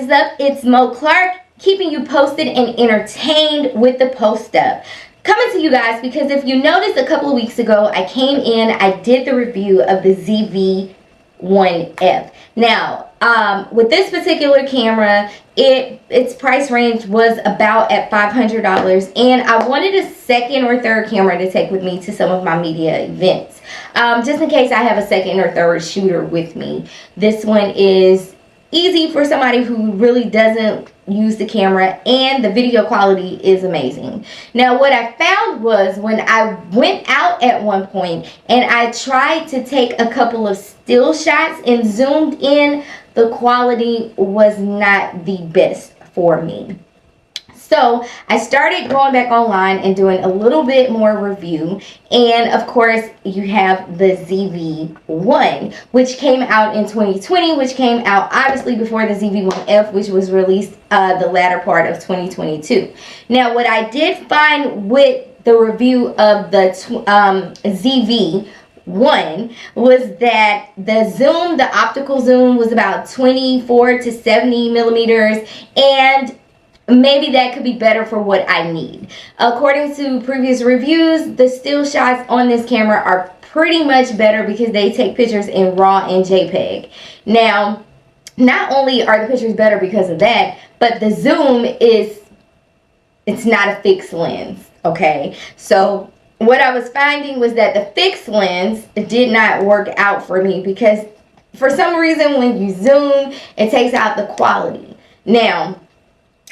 is up? It's MSMOCLARK, keeping you posted and entertained with the post up. Coming to you guys because if you noticed a couple of weeks ago, I came in, I did the review of the ZV-1f. Now, with this particular camera, its price range was about at $500, and I wanted a second or third camera to take with me to some of my media events. Just in case I have a second or third shooter with me. This one is easy for somebody who really doesn't use the camera, and the video quality is amazing. Now, what I found was when I went out at one point and I tried to take a couple of still shots and zoomed in, the quality was not the best for me. So I started going back online and doing a little bit more review, and of course you have the ZV-1, which came out in 2020, which came out obviously before the ZV-1f, which was released the latter part of 2022. Now, what I did find with the review of the ZV-1 was that the zoom, the optical zoom, was about 24 to 70 millimeters, and maybe that could be better for what I need. According to previous reviews, the still shots on this camera are pretty much better because they take pictures in RAW and JPEG. Now, not only are the pictures better because of that, but the zoom it's not a fixed lens, okay? So what I was finding was that the fixed lens did not work out for me because for some reason when you zoom, it takes out the quality. Now,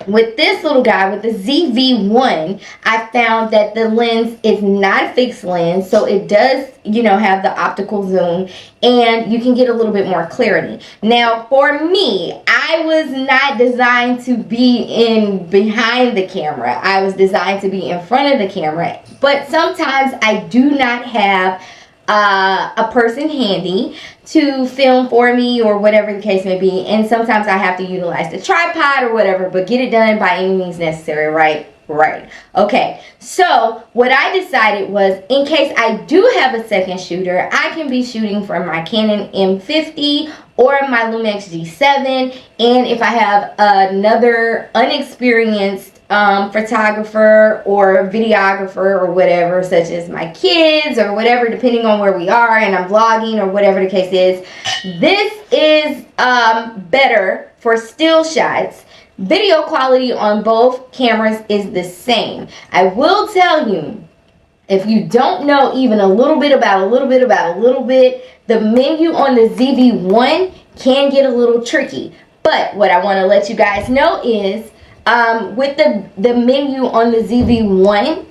with this little guy, with the ZV-1, I found that the lens is not a fixed lens, so it does, have the optical zoom, and you can get a little bit more clarity. Now, for me, I was not designed to be behind the camera. I was designed to be in front of the camera, but sometimes I do not have a person handy to film for me or whatever the case may be, and sometimes I have to utilize the tripod or whatever, but get it done by any means necessary, right? Okay, so what I decided was, in case I do have a second shooter, I can be shooting from my Canon M50 or my Luxe G7, and if I have another unexperienced photographer or videographer or whatever, such as my kids or whatever, depending on where we are, and I'm vlogging or whatever the case is, this is better for still shots. Video quality on both cameras is the same. I will tell you, if you don't know even a little bit about a little bit, the menu on the ZV-1 can get a little tricky. But what I want to let you guys know is, with the menu on the ZV-1,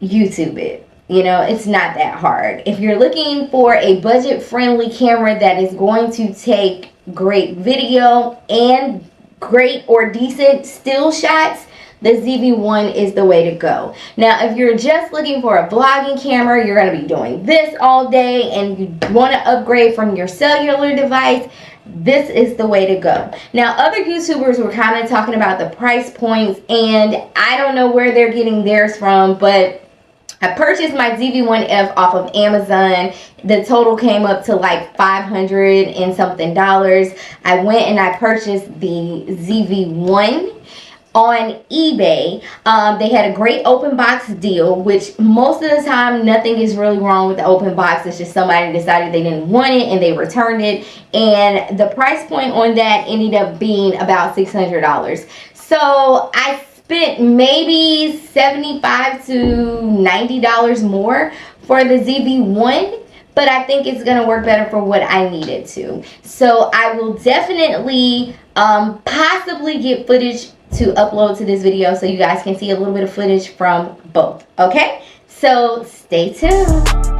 YouTube it. It's not that hard. If you're looking for a budget-friendly camera that is going to take great video and great or decent still shots, the ZV-1 is the way to go. Now, if you're just looking for a vlogging camera, you're going to be doing this all day, and you want to upgrade from your cellular device, this is the way to go. Now, other YouTubers were kind of talking about the price points, and I don't know where they're getting theirs from, but I purchased my ZV-1f off of Amazon. The total came up to like $500 and something. I went and I purchased the ZV-1 on eBay. They had a great open box deal, which most of the time nothing is really wrong with the open box. It's just somebody decided they didn't want it and they returned it, and the price point on that ended up being about $600. So I spent maybe $75 to $90 more for the ZV-1, but I think it's going to work better for what I need it to. So I will definitely possibly get footage to upload to this video so you guys can see a little bit of footage from both. Okay, so stay tuned.